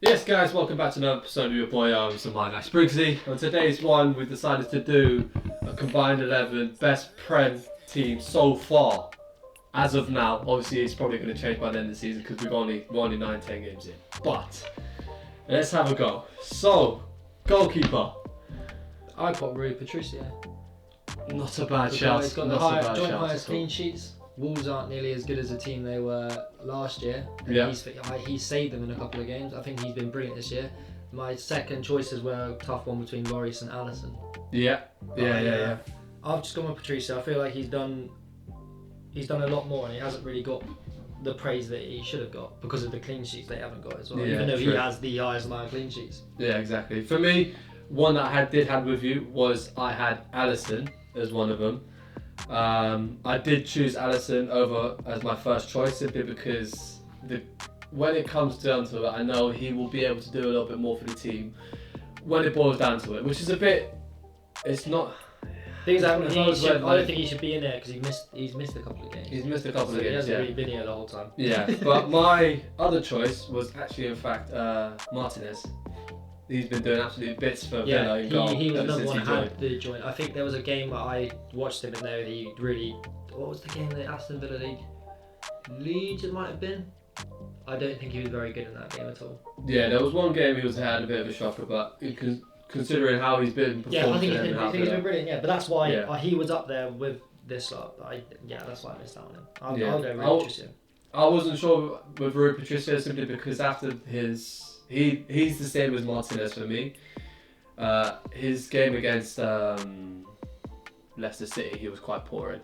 Yes, guys, welcome back to another episode of your boy, My Nice Briggsy. On today's one, we've decided to do a combined 11 best Prem team so far. As of now, obviously it's probably going to change by the end of the season because we're only 9-10 games in. But let's have a go. So, goalkeeper. I put Rui Patricio. Not a bad shout. He's got the joint highest clean sheets. Wolves aren't nearly as good as the team they were last year. And he's saved them in a couple of games. I think he's been brilliant this year. My second choices were a tough one between Lloris and Alisson. Yeah. I've just gone with Patricio. I feel like he's done a lot more and he hasn't really got the praise that he should have got because of the clean sheets they haven't got as well. Yeah, even though true. he has the highest line of clean sheets. Yeah, exactly. For me, one that I did have with you was I had Alisson as one of them. I did choose Alisson over as my first choice simply because when it comes down to it, I know he will be able to do a little bit more for the team when it boils down to it, which is a bit. It's not. I don't think he should be in there because he's missed a couple of games. He's missed a couple of games. He hasn't really been here the whole time. Yeah, but my other choice was actually, in fact, Martinez. He's been doing absolute bits for Villa in goal. He was another one who had the joint. I think there was a game that I watched him in there. He really. What was the game that Aston Villa League? Leeds it might have been. I don't think he was very good in that game at all. Yeah, there was one game he had a bit of a shocker, but considering how he's been performing, I think he's been brilliant. Yeah, but that's why he was up there with this lot. That's why I missed out on him. I'll go Rui Patricio. I wasn't sure with Rui Patricio simply because after he's the same as Martinez for me. His game against Leicester City, he was quite poor in.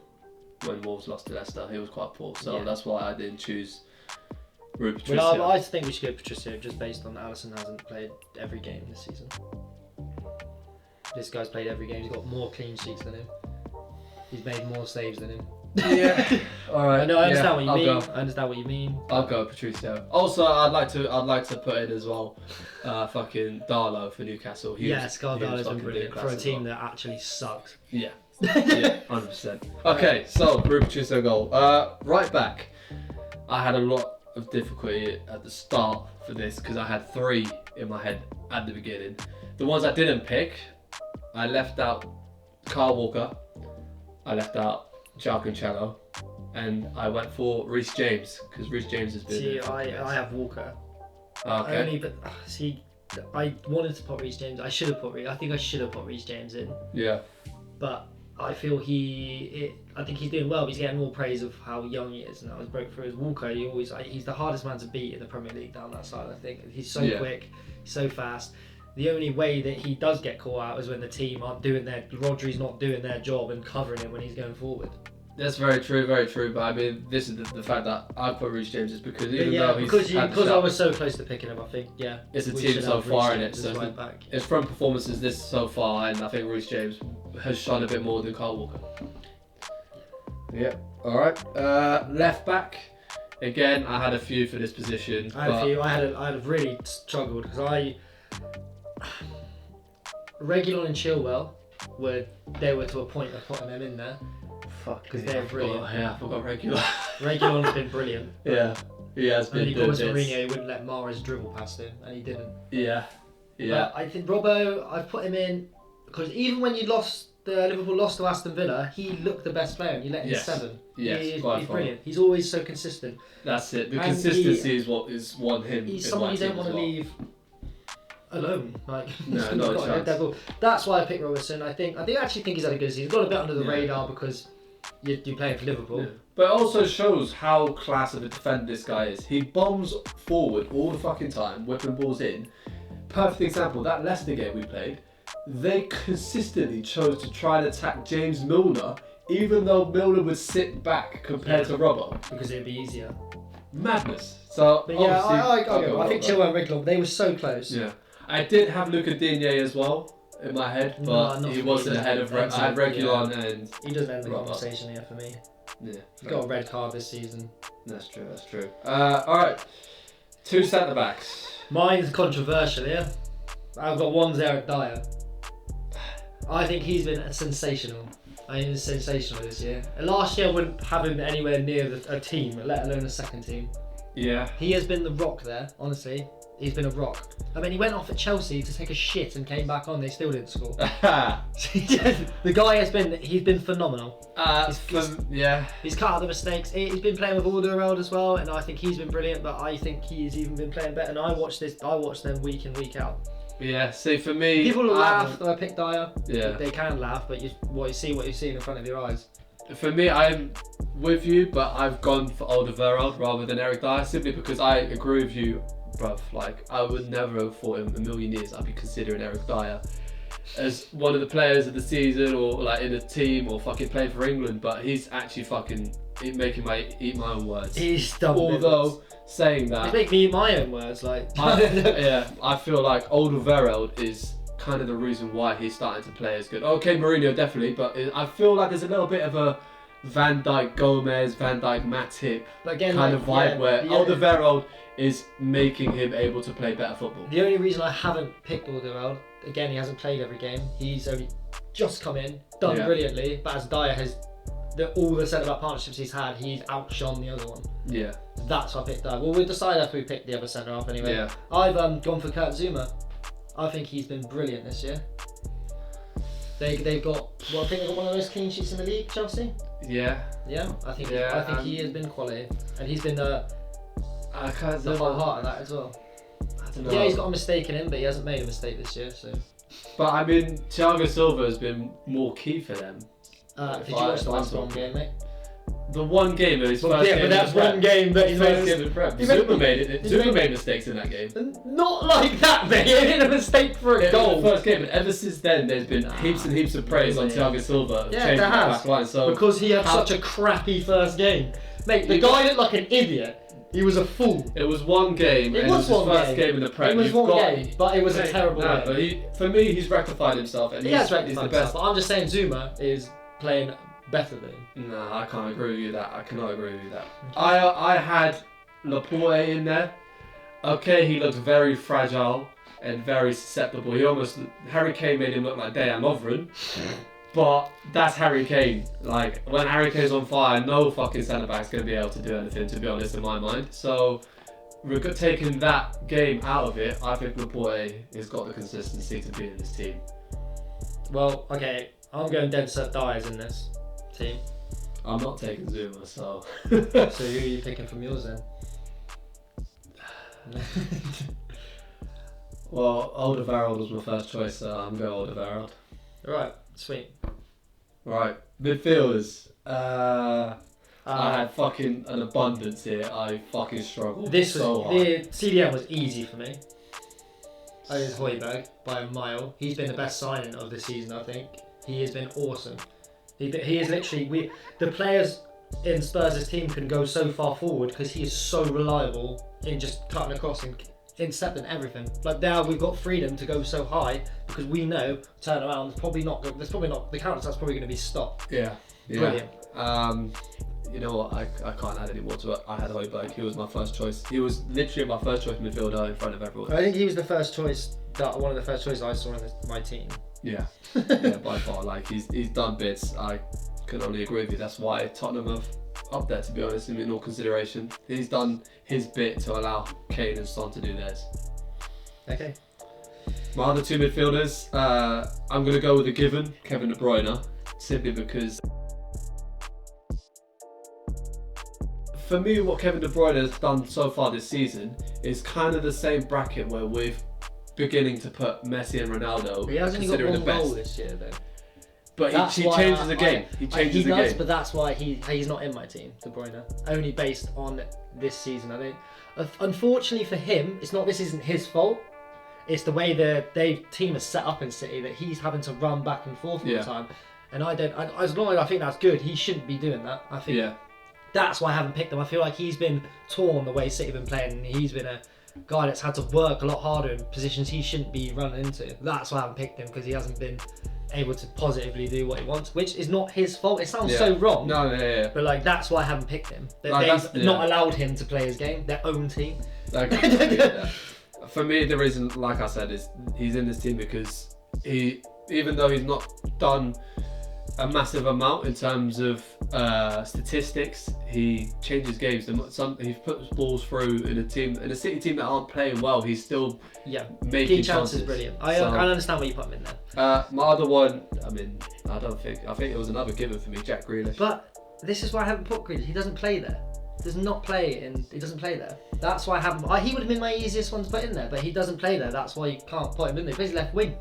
When Wolves lost to Leicester, he was quite poor. So that's why I didn't choose Rui Patricio. Well, I think we should go Patricio just based on Alisson hasn't played every game this season. This guy's played every game. He's got more clean sheets than him. He's made more saves than him. Yeah. All right. I understand what you mean. I understand what you mean. I'll go Patricio. Also, I'd like to put in as well, fucking Darlow for Newcastle. Darlow's been brilliant for a team that actually sucks. Yeah. 100%. Okay, so Rui Patricio goal. Right back. I had a lot of difficulty at the start for this because I had 3 in my head at the beginning. The ones I didn't pick, I left out Kyle Walker. I left out João Cancelo, and I went for Reece James because Reece James has been. I have Walker. Okay. I wanted to put Reece James. I think I should have put Reece James in. Yeah. But I feel I think he's doing well. But he's getting more praise of how young he is and how he's broke through. As Walker, he's the hardest man to beat in the Premier League down that side. I think he's so quick, so fast. The only way that he does get caught out is when the team aren't doing Rodri's not doing their job and covering him when he's going forward. That's very true. But I mean, this is the fact that I put Reece James is because because I was so close to picking him. I think it's a team so far in it. So it's from performances this so far, and I think Reece James has shone a bit more than Kyle Walker. Yeah. All right. Left back. Again, I had a few for this position. I had a few. I had really struggled because Reguilon and Chilwell were to a point of putting them in there. Because they're brilliant. I forgot Reguilon. Reguilon's been brilliant. Yeah, he has been. And he promised Mourinho he wouldn't let Mahrez dribble past him, and he didn't. Yeah. But I think Robbo, I've put him in because even when Liverpool lost to Aston Villa, he looked the best player, and you let him 7. Yes, he's brilliant. He's always so consistent. That's it. The consistency is what is won him. He's someone you don't want to leave alone, no, not a chance. That's why I picked Robertson. I actually think he's had a good season. He's got a bit under the radar because you're playing for Liverpool. Yeah. But it also shows how class of a defender this guy is. He bombs forward all the fucking time, whipping balls in. Perfect example, that Leicester game we played, they consistently chose to try and attack James Milner, even though Milner would sit back compared to Robbo. Because it'd be easier. Madness. So, but I think Chilwell and Reguilon, they were so close. Yeah. I did have Luca Digne as well in my head, but he wasn't ahead of I had Reguilon and he doesn't end the conversation here for me. Yeah. He's got a red card this season. That's true. Alright. 2 centre backs. Mine's controversial, yeah. I've got one Eric Dyer. I think he's been sensational. He's sensational this year. Last year I wouldn't have him anywhere near a team, let alone a second team. Yeah. He has been the rock there, honestly. he's been a rock. I mean, he went off at Chelsea to take a shit and came back on. They still didn't score. The guy he's been phenomenal. He's cut out the mistakes. He's been playing with Alderweireld as well, and I think he's been brilliant. But I think he's even been playing better. And I watch them week in, week out. Yeah. See, for me, people will laugh that I picked Dyer. Yeah. They can laugh, but what you see in front of your eyes. For me, I'm with you, but I've gone for Alderweireld rather than Eric Dyer simply because I agree with you, bruv. Like, I would never have thought in a million years I'd be considering Eric Dyer as one of the players of the season or like in a team or fucking playing for England, but he's actually fucking making my eat my own words. He's done. Although saying that, he's making me eat my own words. Like, I feel like Alderweireld is kind of the reason why he's starting to play as good. Okay, Mourinho definitely, but I feel like there's a little bit of a Van Dijk Gomez, Van Dijk Matip kind of vibe where Alderweireld is making him able to play better football. The only reason I haven't picked Alderweireld, again, he hasn't played every game. He's only just come in, done brilliantly, but as Dyer has all the centre-back partnerships he's had, he's outshone the other one. Yeah. That's why I picked Dyer. Well, we'll decide after we pick the other centre-half anyway. Yeah. I've gone for Kurt Zouma. I think he's been brilliant this year. They've got, I think they've got one of the most clean sheets in the league, Chelsea. Yeah. Yeah, I think he has been quality, and he's been the whole heart of that as well. I don't know. Yeah, he's got a mistake in him, but he hasn't made a mistake this year. So. But I mean, Thiago Silva has been more key for them. Did you watch the last one game, mate? The one game of his first game. But that's one game that he's first game of Prem. Zuma made mistakes in that game. Not like that, mate. He made a mistake for a goal. In the first game, and ever since then, there's been heaps and heaps of praise on Thiago Silva. Yeah, there has. Back line, so because he had such a crappy first game, mate. The guy looked like an idiot. He was a fool. It was one game. It was his first game in the Prem. It was one game, but it was a terrible game. But for me, he's rectified himself, and he has rectified himself. But I'm just saying, Zuma is playing better than him. No, I can't agree with you that. I cannot agree with you that. I had Laporte in there. Okay, he looked very fragile and very susceptible. Harry Kane made him look like Dejan Lovren. But that's Harry Kane. Like, when Harry Kane's on fire, no fucking centre-back's going to be able to do anything, to be honest, in my mind. So, taking that game out of it, I think Laporte has got the consistency to be in this team. Well, okay, I'm going dead set Dyers in this team. I'm not taking Zuma, so... So who are you picking from yours then? Well, Alderweireld was my first choice, so I'm going Alderweireld. Right, sweet. Right, midfielders. I had fucking an abundance here. I fucking struggled The CDM was easy for me. I was Højbjerg by a mile. He's been the best signing of the season, I think. He has been awesome. He is literally... The players in Spurs' team can go so far forward because he is so reliable in just cutting across and intercepting everything. Like now we've got freedom to go so high because we know turn around. The counter attack's probably going to be stopped. Yeah. Brilliant. You know what? I can't add any more to it. I had Højbjerg. He was my first choice. He was literally my first choice midfielder in front of everyone. I think he was the first choice. One of the first choices I saw in my team. Yeah. Yeah, by far. Like he's done bits. I can only agree with you. That's why Tottenham have up there, to be honest, in all consideration. He's done his bit to allow Kane and Son to do theirs. Okay. My other two midfielders, I'm going to go with a given, Kevin De Bruyne, simply because for me, what Kevin De Bruyne has done so far this season is kind of the same bracket where we're beginning to put Messi and Ronaldo. He hasn't got one goal this year, though. But he changes the game. He changes the game. But that's why he's not in my team, De Bruyne. Only based on this season. I think. Unfortunately for him, this isn't his fault. It's the way the team is set up in City that he's having to run back and forth all the time. And as long as I think that's good, he shouldn't be doing that. I think that's why I haven't picked him. I feel like he's been torn the way City have been playing, and he's been a guy that's had to work a lot harder in positions he shouldn't be running into. That's why I haven't picked him, because he hasn't been able to positively do what he wants, which is not his fault. It sounds so wrong. No. But that's why I haven't picked him. They've not allowed him to play his game, their own team. For me, the reason, like I said, is he's in this team because even though he's not done a massive amount in terms of statistics. He changes games. He puts balls through in a City team that aren't playing well. He's still making chances. Is brilliant. I understand why you put him in there. My other one, I mean, I think it was another given for me, Jack Grealish. But this is why I haven't put Grealish. He doesn't play there. He doesn't play there. That's why I haven't. He would have been my easiest one to put in there, but he doesn't play there. That's why you can't put him in there. He plays left wing.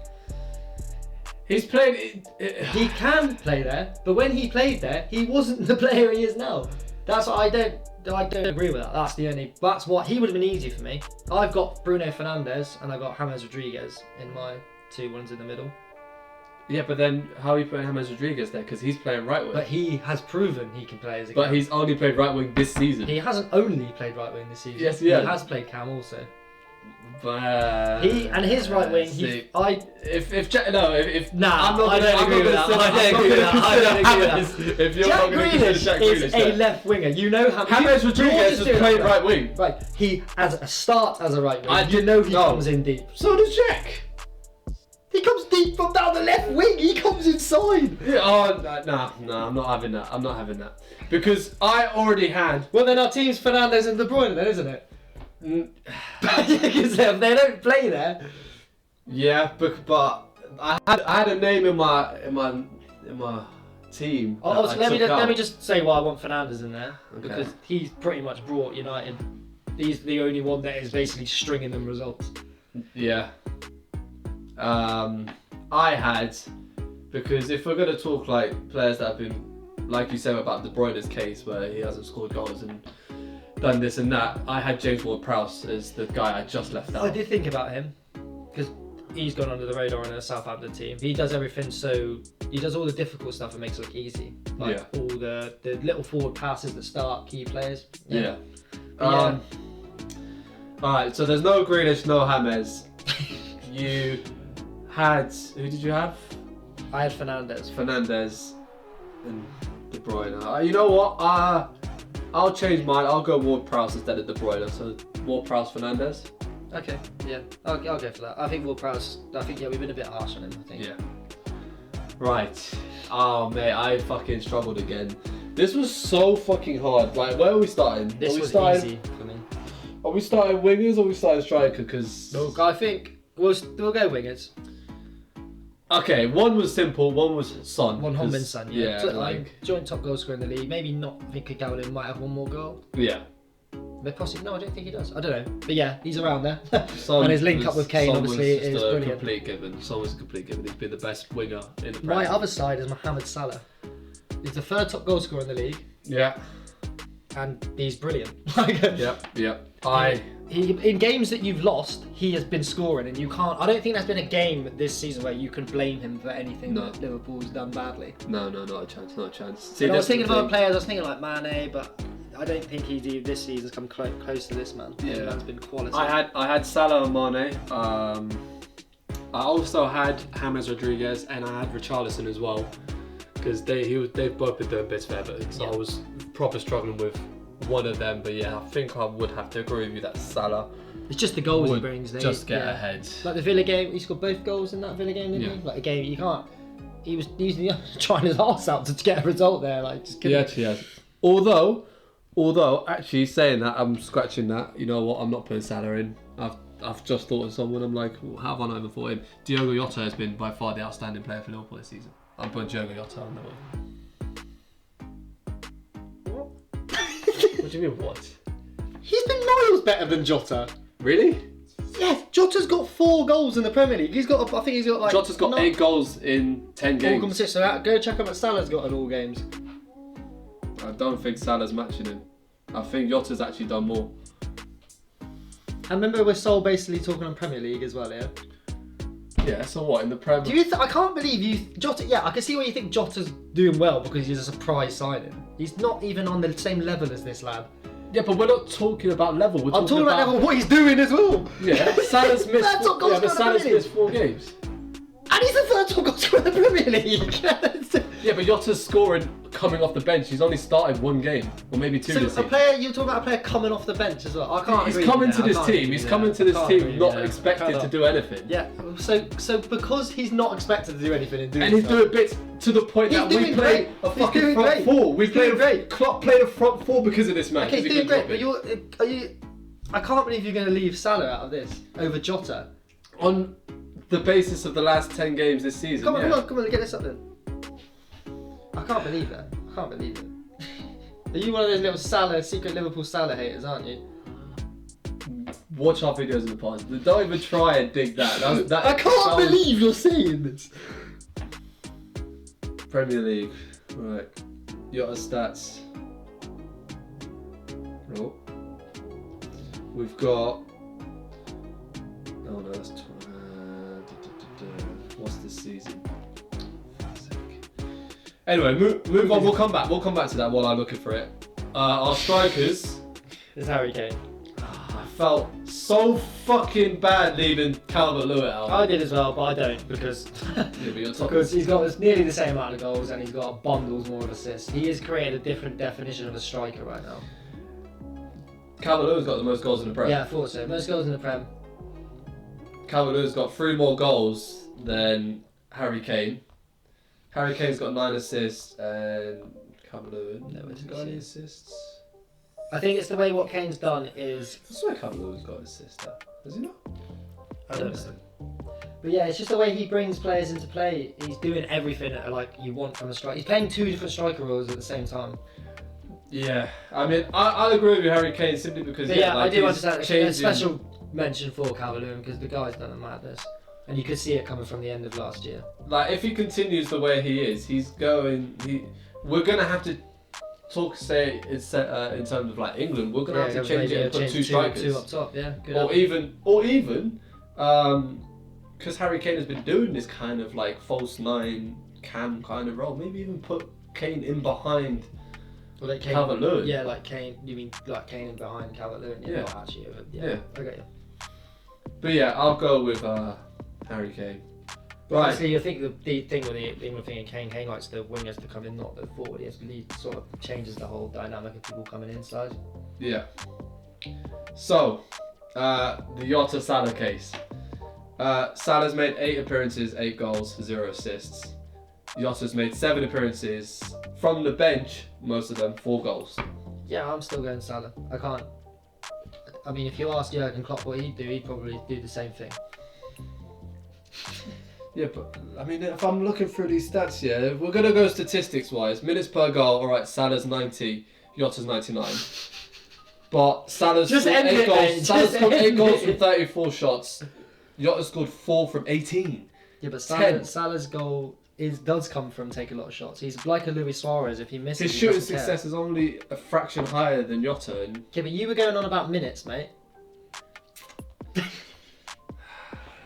He's played. He can play there, but when he played there, he wasn't the player he is now. That's what I don't agree with that. That's what he would have been easy for me. I've got Bruno Fernandes and I've got James Rodriguez in my two ones in the middle. Yeah, but then how are you putting James Rodriguez there? Because he's playing right wing. But he has proven he can play as a But cam. he's only played right wing this season. He hasn't only played right wing this season. Yes, he yeah. has played cam also. But His right wing. I don't agree with that. If you're Jack not going to consider Jack Grealish, is a left winger. You know how James Rodriguez has played right wing. Right, he as a start as a right wing. He No. comes in deep. So does Jack. He comes deep from down the left wing. He comes inside. Yeah, no, I'm not having that. Because I already had. Well, then our team's Fernandes and De Bruyne, then, isn't it? Because they don't play there. Yeah, but I had a name in my team. Let me just say why I want Fernandes in there, Okay. because he's pretty much brought United. He's the only one that is basically stringing them results. Yeah. I had, because if we're gonna talk like players that have been, like you said about De Bruyne's case where he hasn't scored goals and done this and that, I had James Ward-Prowse as the guy I just left out. I did think about him because he's gone under the radar in a Southampton team. He does everything, so he does all the difficult stuff and makes it look easy. Like all the little forward passes that start key players. Yeah. Alright, so there's no Grealish, no James. You had, who did you have? I had Fernandes. Fernandes and De Bruyne. You know what? I'll change mine. I'll go Ward-Prowse instead of De Bruyne. So Ward-Prowse, Fernandes. Okay, yeah, I'll go for that. I think Ward-Prowse. We've been a bit harsh on him. I think. Yeah. Right. Oh mate, I fucking struggled again. This was so fucking hard. Like, where are we starting? This was easy for me. Are we starting wingers or are we starting striker? Because I think we'll go wingers. Okay, one was simple, one was Son. One Heung-min Son, yeah. So, like joint top goal scorer in the league. Maybe not. I think Gavin might have one more goal. Yeah. But possibly no, I don't think he does. I don't know, but yeah, he's around there. Son and his link up with Kane Son obviously was just is a brilliant. Complete given. Son was a complete given. He's been the best winger in the Prem. My other side is Mohamed Salah. He's the third top goal scorer in the league. Yeah. And he's brilliant. Yep. In games that you've lost, he has been scoring, and you can't. I don't think there's been a game this season where you can blame him for anything that Liverpool's done badly. No, not a chance. See, I was thinking of other players. I was thinking like Mane, but I don't think this season's come close to this man. Yeah, this man's been quality. I had Salah and Mane. I also had James Rodriguez and I had Richarlison as well, because they've both been doing bits for Everton. So I was proper struggling with one of them, but yeah, I think I would have to agree with you that Salah. It's just the goals he brings. Just get ahead. Like the Villa game, he scored both goals in that Villa game, didn't he? Like a game you can't. He was trying his arse out to get a result there. Like just couldn't. He actually has. Although, actually saying that, I'm scratching that. You know what? I'm not putting Salah in. I've just thought of someone. I'm like, well, how have I not even thought of him? Diogo Jota has been by far the outstanding player for Liverpool this season. I'm putting Diogo Jota on that one. What do you mean, what? He's been miles better than Jota. Really? Yeah, Jota's got 4 goals in the Premier League. I think he's got like. Jota's got 8 goals in 10 games. All competitions. So go check out what Salah's got in all games. I don't think Salah's matching him. I think Jota's actually done more. And remember, we're sole basically talking on Premier League as well, yeah? Yeah, so what, in the Prem? I can't believe Jota, yeah, I can see why you think Jota's doing well because he's a surprise signing. He's not even on the same level as this lad. Yeah, but we're not talking about level. I'm talking about level what he's doing as well. Yeah, Salah's missed. Salah's missed 4 games. And he's the third top goal scorer in the Premier League. Yeah, but Jota's scoring coming off the bench. He's only started one game, or maybe two this season. You're talking about a player coming off the bench as well. I can't. He's coming to this team. He's coming to this team not expected to do anything. Yeah. So because he's not expected to do anything and he's doing bits to the point that we play a fucking front four. We played Klopp played a front four because of this man. Okay, he's doing great. But are you? I can't believe you're going to leave Salah out of this over Jota. On the basis of the last 10 games this season. Come on, get this up then. I can't believe that. I can't believe it. Are you one of those little secret Liverpool Salah haters, aren't you? Watch our videos in the past. Don't even try and dig that. I can't believe you're saying this. Premier League. Right. Your stats. Oh. We've got. Oh no, that's. What's this season? Anyway, move on. We'll come back. We'll come back to that while I'm looking for it. Our strikers. It's Harry Kane. I felt so fucking bad leaving Calvert-Lewin out. I did as well, but I don't because he's got nearly the same amount of goals and he's got bundles more of assists. He has created a different definition of a striker right now. Calvert-Lewin's got the most goals in the Prem. Yeah, I thought so. Most goals in the Prem. Calvert-Lewin's got 3 more goals than Harry Kane. Harry Kane's got 9 assists and Calvert-Lewin hasn't got any assists. I think it's the way what Kane's done is. I swear Calvert-Lewin's got an assist there. Has he not? I don't know. But yeah, it's just the way he brings players into play. He's doing everything that, like you want from a striker. He's playing 2 different striker roles at the same time. Yeah, I mean, I'll agree with you, Harry Kane, simply because I do understand. A special mention for Calvert-Lewin because the guy's done a madness, and you could see it coming from the end of last year. Like, if he continues the way he is, we're gonna have to talk, say, in terms of like England, we're gonna have to change it and put 2 strikers, 2 up top, yeah. Good or even, because Harry Kane has been doing this kind of like false 9 cam kind of role. Maybe even put Kane in behind. Well, like Calvert-Lewin. Yeah, like Kane. You mean like Kane in behind Calvert-Lewin? Yeah. Not actually. Yeah. Okay. But yeah, I'll go with Harry Kane. Right. Obviously, I think the thing with the England thing in Kane likes the wingers to come in, not the forward. He sort of changes the whole dynamic of people coming inside. Yeah. So, the Jota Salah case. Salah's made 8 appearances, 8 goals, 0 assists. Jota's made 7 appearances from the bench, most of them 4 goals. Yeah, I'm still going Salah. I can't. I mean, if you ask Jurgen Klopp what he'd do, he'd probably do the same thing. Yeah, but I mean, if I'm looking through these stats, if we're gonna go statistics-wise, minutes per goal. All right, Salah's 90, Jota's 99. But Salah's just scored 8 goals. Mate. Salah's scored 8 goals from 34 shots. Jota scored 4 from 18. Yeah, but Salah's goal does come from taking a lot of shots. He's like a Luis Suarez. If he misses, his shooting success is only a fraction higher than Jota. Yeah, but you were going on about minutes, mate.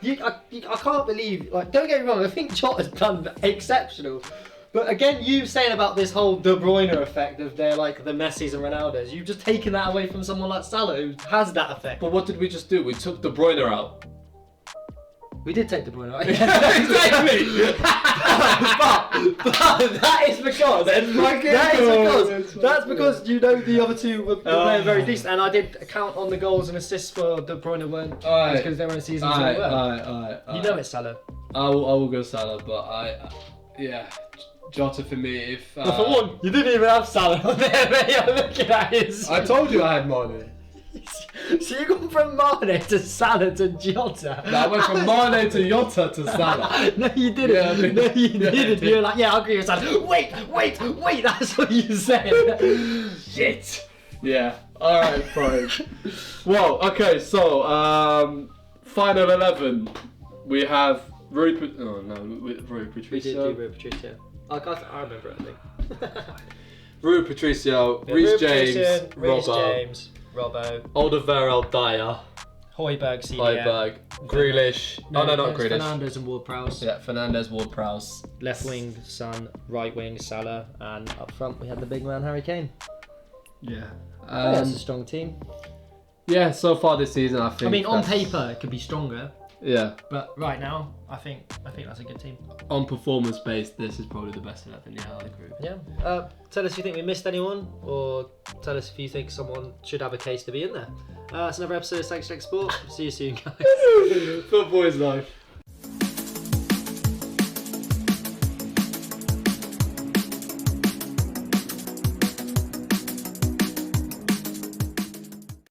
I can't believe. Like, don't get me wrong. I think Jota's done exceptional. But again, you saying about this whole De Bruyne effect of they're like the Messis and Ronaldos, you've just taken that away from someone like Salah who has that effect. But what did we just do? We took De Bruyne out. We did take De Bruyne out. Exactly. but that is because that's because you know the other 2 were playing very decent, and I did count on the goals and assists for De Bruyne weren't because they were in season 2 as well. You know it's Salah. I will go Salah, but Jota for me. If well, for one, you didn't even have Salah on there, mate. I'm looking at his. I told you I had Mane. So you gone from Mane to Salah to Jota? No, I went from Mane to Jota to Salah. No, you didn't. Yeah, no, you didn't. You were like, yeah, I'll agree with Salah. Wait, that's what you said. Shit. Yeah. Alright, fine. Well, okay, so, final 11. We have Rui Patricio. We did do Rui Patricio. I remember it, I think. Rui Patricio, Reece James, Robbo, Alderweireld, Dyer, Højbjerg, CDM, Grealish. No, not Grealish. Fernandes and Ward-Prowse. Yeah, Fernandes, Ward-Prowse. Left wing, Son. Right wing, Salah. And up front, we had the big man, Harry Kane. Yeah. That's a strong team. Yeah, so far this season, I think. I mean, on paper, it could be stronger. Yeah. But right now, I think that's a good team. On performance based, this is probably the best 11 out of the group. Yeah. Tell us if you think we missed anyone, or tell us if you think someone should have a case to be in there. That's another episode of Sanctuary Sport. See you soon, guys. Football is life.